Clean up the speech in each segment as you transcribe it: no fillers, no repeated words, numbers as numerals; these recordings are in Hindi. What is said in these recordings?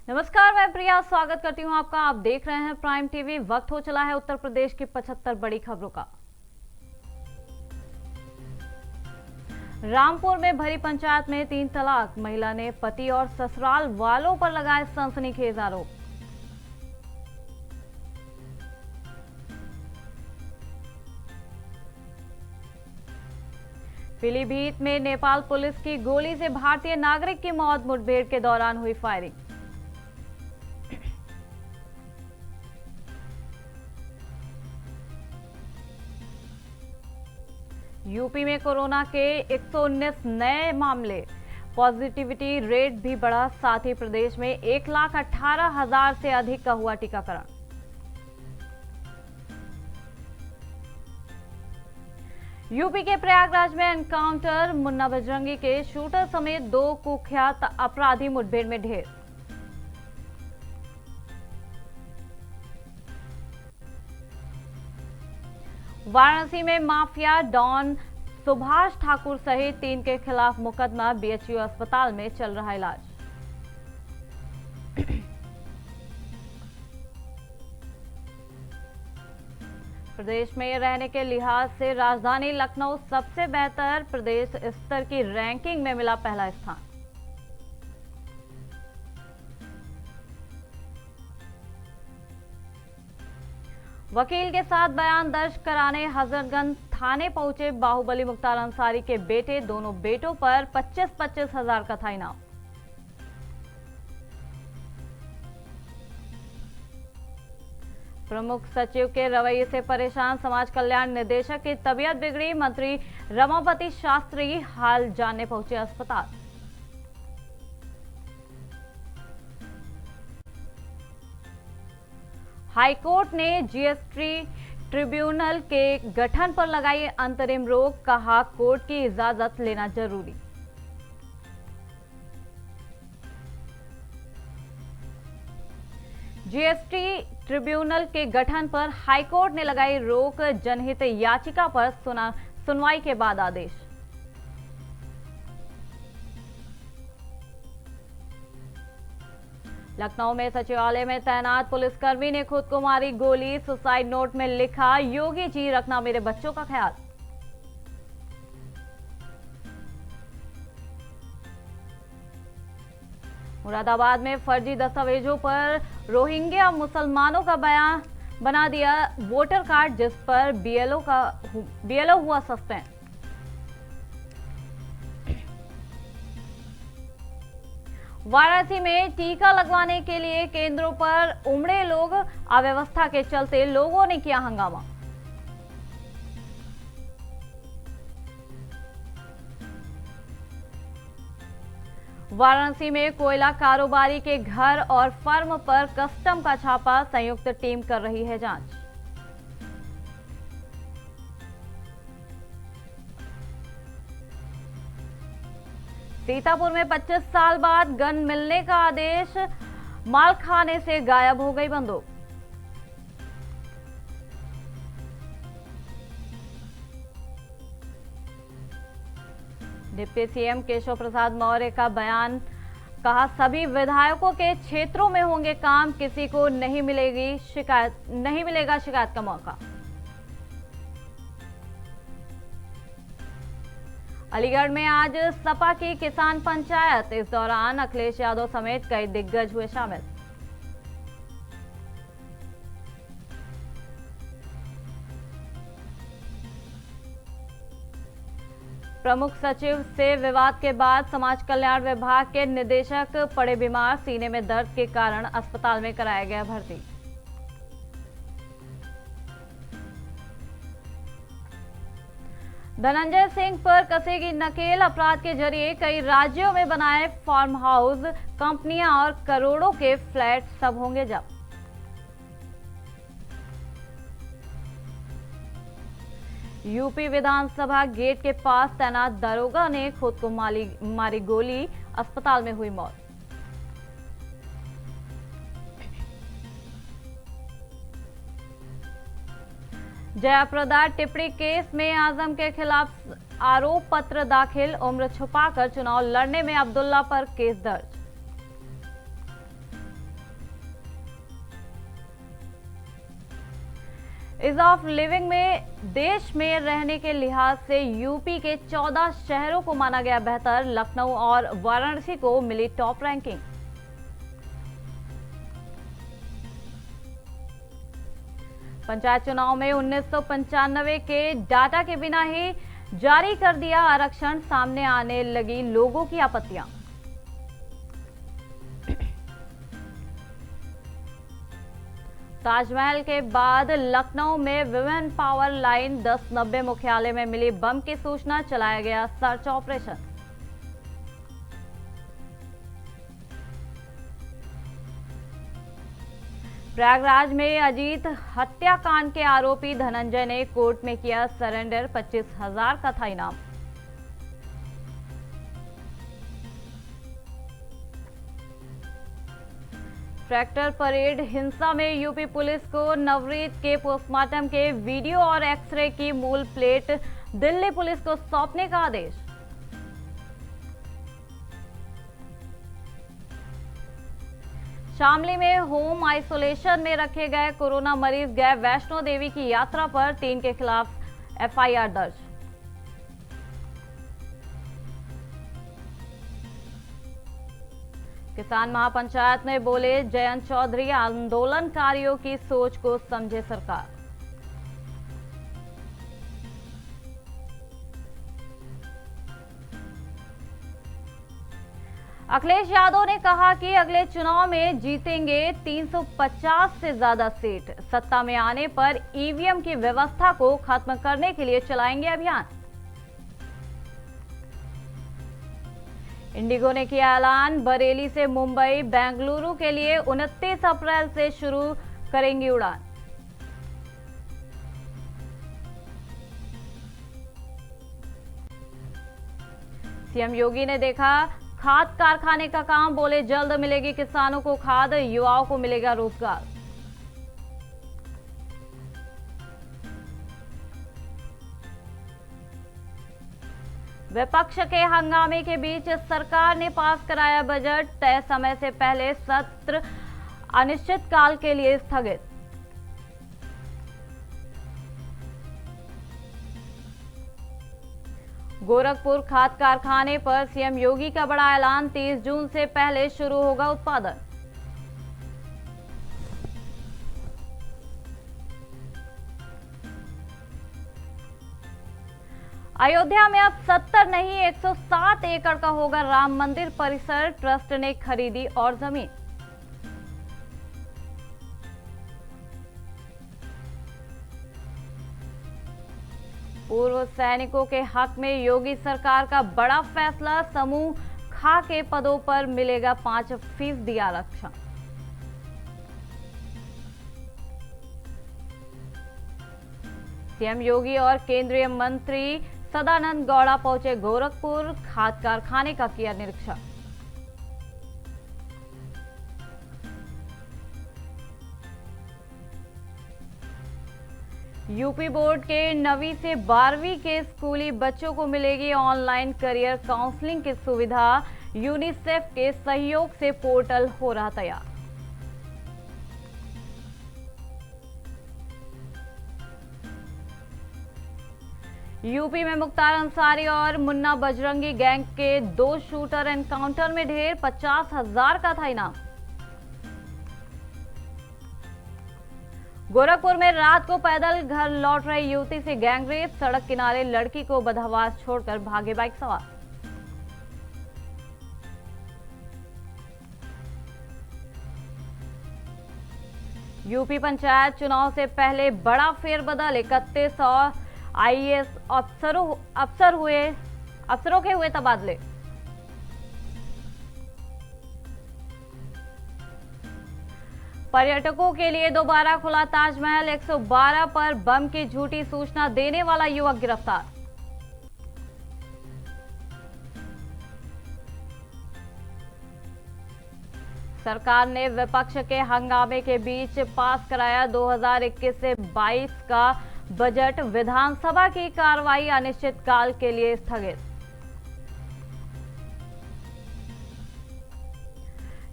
नमस्कार, मैं प्रिया स्वागत करती हूं आपका। आप देख रहे हैं प्राइम टीवी। वक्त हो चला है उत्तर प्रदेश की 75 बड़ी खबरों का। रामपुर में भरी पंचायत में 3 तलाक, महिला ने पति और ससुराल वालों पर लगाए सनसनीखेज आरोप। पीलीभीत में नेपाल पुलिस की गोली से भारतीय नागरिक की मौत, मुठभेड़ के दौरान हुई फायरिंग। यूपी में कोरोना के 119 नए मामले, पॉजिटिविटी रेट भी बढ़ा। साथ ही प्रदेश में 1,18,000 से अधिक का हुआ टीकाकरण। यूपी के प्रयागराज में एनकाउंटर, मुन्ना बजरंगी के शूटर समेत 2 कुख्यात अपराधी मुठभेड़ में ढेर। वाराणसी में माफिया डॉन सुभाष ठाकुर सहित 3 के खिलाफ मुकदमा, बीएचयू अस्पताल में चल रहा इलाज। प्रदेश में रहने के लिहाज से राजधानी लखनऊ सबसे बेहतर, प्रदेश स्तर की रैंकिंग में मिला पहला स्थान। वकील के साथ बयान दर्ज कराने हजरतगंज थाने पहुंचे बाहुबली मुख्तार अंसारी के बेटे। दोनों बेटों पर 25-25 हजार का था इनाम। प्रमुख सचिव के रवैये से परेशान समाज कल्याण निदेशक की तबीयत बिगड़ी, मंत्री रमापति शास्त्री हाल जानने पहुंचे अस्पताल। हाईकोर्ट ने जीएसटी ट्रिब्यूनल के गठन पर लगाई अंतरिम रोक, कहा कोर्ट की इजाजत लेना जरूरी। जीएसटी ट्रिब्यूनल के गठन पर हाईकोर्ट ने लगाई रोक, जनहित याचिका पर सुनवाई के बाद आदेश। लखनऊ में सचिवालय में तैनात पुलिसकर्मी ने खुद को मारी गोली, सुसाइड नोट में लिखा, योगी जी रखना मेरे बच्चों का ख्याल। मुरादाबाद में फर्जी दस्तावेजों पर रोहिंग्या मुसलमानों का बयान बना दिया वोटर कार्ड, जिस पर बीएलओ हुआ सस्पेंड। वाराणसी में टीका लगवाने के लिए केंद्रों पर उमड़े लोग, अव्यवस्था के चलते लोगों ने किया हंगामा। वाराणसी में कोयला कारोबारी के घर और फर्म पर कस्टम का छापा, संयुक्त टीम कर रही है जांच। सीतापुर में 25 साल बाद गन मिलने का आदेश, मालखाने से गायब हो गई बंदूक। डिप्टी सीएम केशव प्रसाद मौर्य का बयान, कहा सभी विधायकों के क्षेत्रों में होंगे काम, किसी को नहीं मिलेगा शिकायत का मौका। अलीगढ़ में आज सपा की किसान पंचायत, इस दौरान अखिलेश यादव समेत कई दिग्गज हुए शामिल। प्रमुख सचिव से विवाद के बाद समाज कल्याण विभाग के निदेशक पड़े बीमार, सीने में दर्द के कारण अस्पताल में कराया गया भर्ती। धनंजय सिंह पर कसेगी नकेल, अपराध के जरिए कई राज्यों में बनाए फार्म हाउस, कंपनियां और करोड़ों के फ्लैट, सब होंगे जब्त। यूपी विधानसभा गेट के पास तैनात दरोगा ने खुद को मारी गोली, अस्पताल में हुई मौत। जयाप्रदा टिप्पणी केस में आजम के खिलाफ आरोप पत्र दाखिल, उम्र छुपाकर चुनाव लड़ने में अब्दुल्ला पर केस दर्ज। ईज ऑफ लिविंग में देश में रहने के लिहाज से यूपी के 14 शहरों को माना गया बेहतर। लखनऊ और वाराणसी को मिली टॉप रैंकिंग। पंचायत चुनाव में 1995 के डाटा के बिना ही जारी कर दिया आरक्षण, सामने आने लगी लोगों की आपत्तियां। ताजमहल के बाद लखनऊ में विमेन पावर लाइन 1090 मुख्यालय में मिली बम की सूचना, चलाया गया सर्च ऑपरेशन। प्रयागराज में अजीत हत्याकांड के आरोपी धनंजय ने कोर्ट में किया सरेंडर, 25,000 का था इनाम। ट्रैक्टर परेड हिंसा में यूपी पुलिस को नवरीत के पोस्टमार्टम के वीडियो और एक्सरे की मूल प्लेट दिल्ली पुलिस को सौंपने का आदेश। शामली में होम आइसोलेशन में रखे गए कोरोना मरीज गए वैष्णो देवी की यात्रा पर, 3 के खिलाफ एफआईआर दर्ज। किसान महापंचायत में बोले जयंत चौधरी, आंदोलनकारियों की सोच को समझे सरकार। अखिलेश यादव ने कहा कि अगले चुनाव में जीतेंगे 350 से ज्यादा सीट, सत्ता में आने पर ईवीएम की व्यवस्था को खत्म करने के लिए चलाएंगे अभियान। इंडिगो ने किया ऐलान, बरेली से मुंबई बेंगलुरु के लिए 29 अप्रैल से शुरू करेंगी उड़ान। सीएम योगी ने देखा खाद कारखाने का काम, बोले जल्द मिलेगी किसानों को खाद, युवाओं को मिलेगा रोजगार। विपक्ष के हंगामे के बीच सरकार ने पास कराया बजट, तय समय से पहले सत्र अनिश्चितकाल के लिए स्थगित। गोरखपुर खाद कारखाने पर सीएम योगी का बड़ा ऐलान, 30 जून से पहले शुरू होगा उत्पादन। अयोध्या में अब 70 नहीं 107 एकड़ का होगा राम मंदिर परिसर, ट्रस्ट ने खरीदी और जमीन। पूर्व सैनिकों के हक में योगी सरकार का बड़ा फैसला, समूह खा के पदों पर मिलेगा 5% आरक्षण। सीएम योगी और केंद्रीय मंत्री सदानंद गौड़ा पहुंचे गोरखपुर, खाद कारखाने का किया निरीक्षण। यूपी बोर्ड के 9वीं से 12वीं के स्कूली बच्चों को मिलेगी ऑनलाइन करियर काउंसलिंग की सुविधा, यूनिसेफ के सहयोग से पोर्टल हो रहा तैयार। यूपी में मुख्तार अंसारी और मुन्ना बजरंगी गैंग के 2 शूटर एनकाउंटर में ढेर, 50,000 का था इनाम। गोरखपुर में रात को पैदल घर लौट रही युवती से गैंगरेप, सड़क किनारे लड़की को बदहवास छोड़कर भागे बाइक सवार। यूपी पंचायत चुनाव से पहले बड़ा फेरबदल, 3100 आईएएस अफसरों के हुए तबादले। पर्यटकों के लिए दोबारा खुला ताजमहल, 112 पर बम की झूठी सूचना देने वाला युवक गिरफ्तार। सरकार ने विपक्ष के हंगामे के बीच पास कराया 2021 से 22 का बजट, विधानसभा की कार्रवाई अनिश्चितकाल के लिए स्थगित।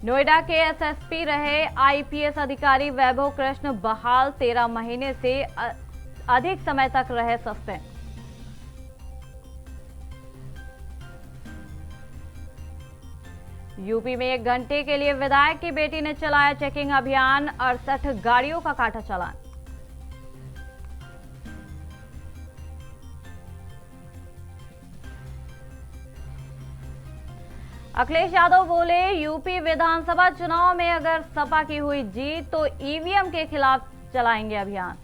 नोएडा के एसएसपी रहे आईपीएस अधिकारी वैभव कृष्ण बहाल 13 महीने से अधिक समय तक रहे सस्पेंड। यूपी में 1 घंटे के लिए विधायक की बेटी ने चलाया चेकिंग अभियान, 68 गाड़ियों का काटा चालान। अखिलेश यादव बोले, यूपी विधानसभा चुनाव में अगर सपा की हुई जीत तो ईवीएम के खिलाफ चलाएंगे अभियान।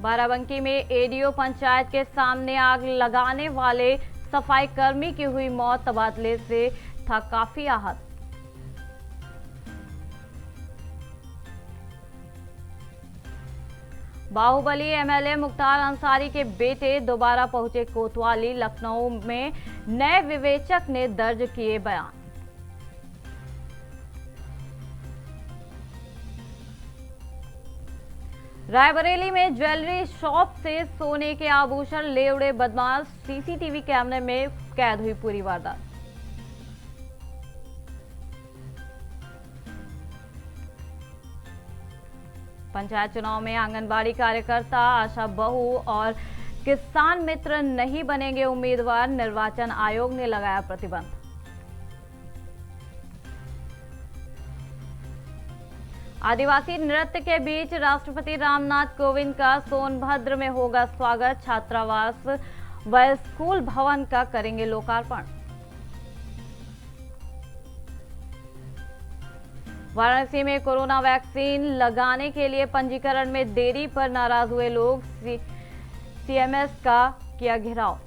बाराबंकी में एडीओ पंचायत के सामने आग लगाने वाले सफाई कर्मी की हुई मौत, तबादले से था काफी आहत। बाहुबली एमएलए मुख्तार अंसारी के बेटे दोबारा पहुंचे कोतवाली, लखनऊ में नए विवेचक ने दर्ज किए बयान। रायबरेली में ज्वेलरी शॉप से सोने के आभूषण ले उड़े बदमाश, सीसीटीवी कैमरे में कैद हुई पूरी वारदात। पंचायत चुनाव में आंगनबाड़ी कार्यकर्ता, आशा बहू और किसान मित्र नहीं बनेंगे उम्मीदवार, निर्वाचन आयोग ने लगाया प्रतिबंध। आदिवासी नृत्य के बीच राष्ट्रपति रामनाथ कोविंद का सोनभद्र में होगा स्वागत, छात्रावास व स्कूल भवन का करेंगे लोकार्पण। वाराणसी में कोरोना वैक्सीन लगाने के लिए पंजीकरण में देरी पर नाराज हुए लोग, सीएमएस का किया घेराव।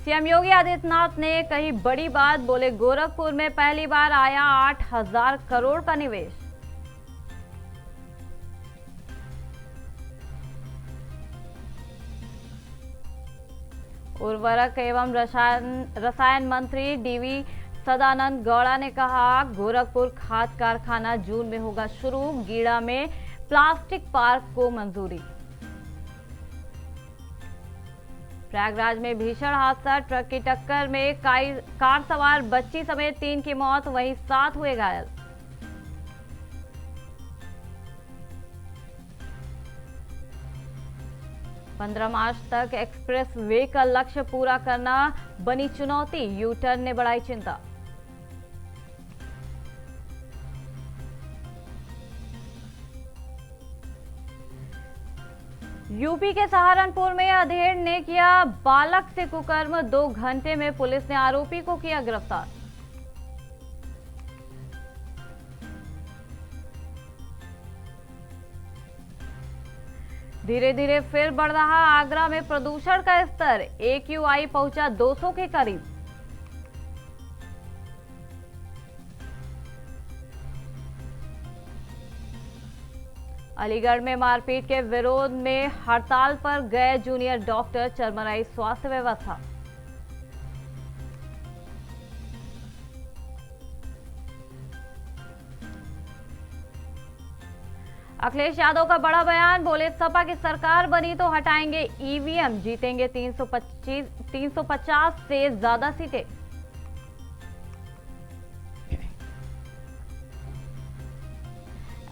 सीएम योगी आदित्यनाथ ने कही बड़ी बात, बोले गोरखपुर में पहली बार आया 8,000 करोड़ का निवेश। उर्वरक एवं रसायन मंत्री डीवी सदानंद गौड़ा ने कहा, गोरखपुर खाद कारखाना जून में होगा शुरू, गीड़ा में प्लास्टिक पार्क को मंजूरी। प्रयागराज में भीषण हादसा, ट्रक की टक्कर में कार सवार बच्ची समेत 3 की मौत, वहीं 7 हुए घायल। पंद्रह मार्च तक एक्सप्रेस वे का लक्ष्य पूरा करना बनी चुनौती, यू टर्न ने बढ़ाई चिंता। यूपी के सहारनपुर में अधेड़ ने किया बालक से कुकर्म, 2 घंटे में पुलिस ने आरोपी को किया गिरफ्तार। धीरे धीरे फिर बढ़ रहा आगरा में प्रदूषण का स्तर, AQI पहुंचा 200 के करीब। अलीगढ़ में मारपीट के विरोध में हड़ताल पर गए जूनियर डॉक्टर, चरमराई स्वास्थ्य व्यवस्था। अखिलेश यादव का बड़ा बयान, बोले सपा की सरकार बनी तो हटाएंगे ईवीएम, जीतेंगे 350 से ज्यादा सीटें।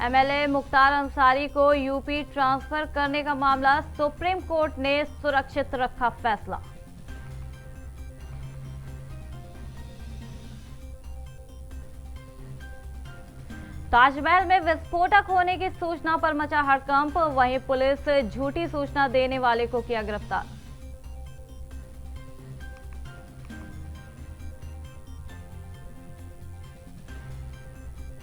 एमएलए मुख्तार अंसारी को यूपी ट्रांसफर करने का मामला, सुप्रीम कोर्ट ने सुरक्षित रखा फैसला। ताजमहल में विस्फोटक होने की सूचना पर मचा हड़कंप, वहीं पुलिस झूठी सूचना देने वाले को किया गिरफ्तार।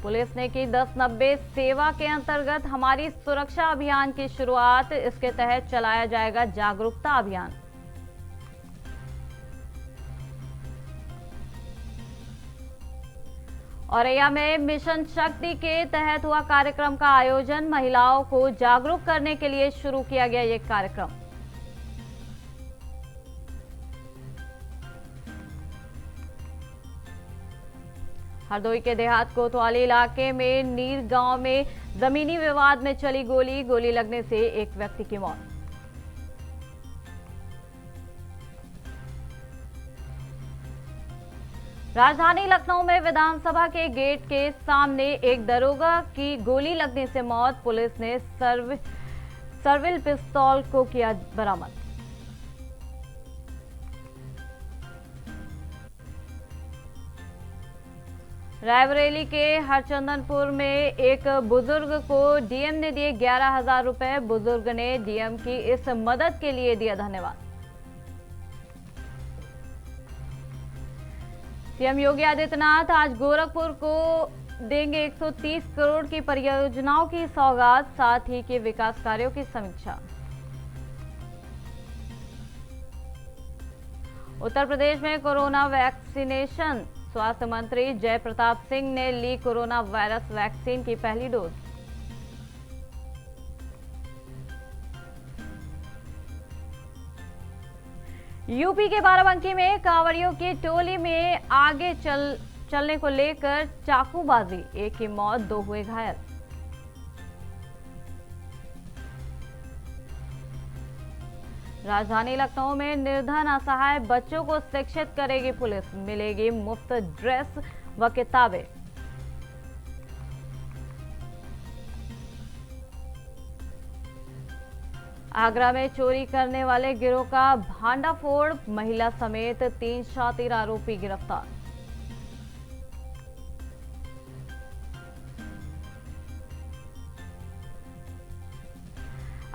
पुलिस ने की 1090 सेवा के अंतर्गत हमारी सुरक्षा अभियान की शुरुआत, इसके तहत चलाया जाएगा जागरूकता अभियान। औरैया में मिशन शक्ति के तहत हुआ कार्यक्रम का आयोजन, महिलाओं को जागरूक करने के लिए शुरू किया गया ये कार्यक्रम। हरदोई के देहात कोतवाली इलाके में नीर गांव में जमीनी विवाद में चली गोली लगने से एक व्यक्ति की मौत। राजधानी लखनऊ में विधानसभा के गेट के सामने एक दरोगा की गोली लगने से मौत। पुलिस ने सर्विल पिस्तौल को किया बरामद। रायबरेली के हरचंदनपुर में एक बुजुर्ग को डीएम ने दिए 11,000 रुपए। बुजुर्ग ने डीएम की इस मदद के लिए दिया धन्यवाद। सीएम योगी आदित्यनाथ आज गोरखपुर को देंगे 130 करोड़ की परियोजनाओं की सौगात, साथ ही के विकास कार्यों की समीक्षा। उत्तर प्रदेश में कोरोना वैक्सीनेशन, स्वास्थ्य मंत्री जय प्रताप सिंह ने ली कोरोना वायरस वैक्सीन की पहली डोज। यूपी के बाराबंकी में कांवड़ियों की टोली में आगे चलने को लेकर चाकूबाजी, एक की मौत, 2 हुए घायल। राजधानी लखनऊ में निर्धन असहाय बच्चों को शिक्षित करेगी पुलिस, मिलेगी मुफ्त ड्रेस व किताबें। आगरा में चोरी करने वाले गिरोह का भांडाफोड़, महिला समेत 3 शातिर आरोपी गिरफ्तार।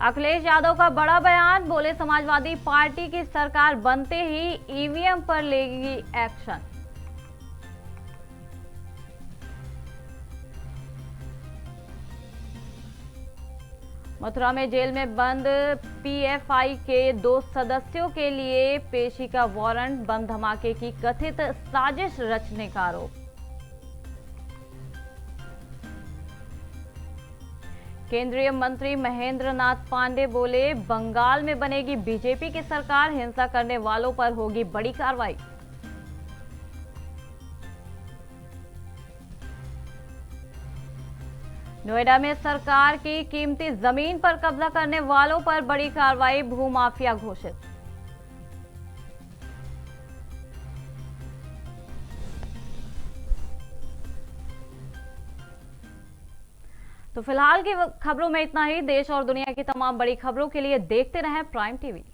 अखिलेश यादव का बड़ा बयान, बोले समाजवादी पार्टी की सरकार बनते ही ईवीएम पर लेगी एक्शन। मथुरा में जेल में बंद पीएफआई के 2 सदस्यों के लिए पेशी का वारंट, बम धमाके की कथित साजिश रचने का आरोप। केंद्रीय मंत्री महेंद्र नाथ पांडे बोले, बंगाल में बनेगी बीजेपी की सरकार, हिंसा करने वालों पर होगी बड़ी कार्रवाई। नोएडा में सरकार की कीमती जमीन पर कब्जा करने वालों पर बड़ी कार्रवाई, भूमाफिया घोषित। तो फिलहाल की खबरों में इतना ही। देश और दुनिया की तमाम बड़ी खबरों के लिए देखते रहें प्राइम टीवी।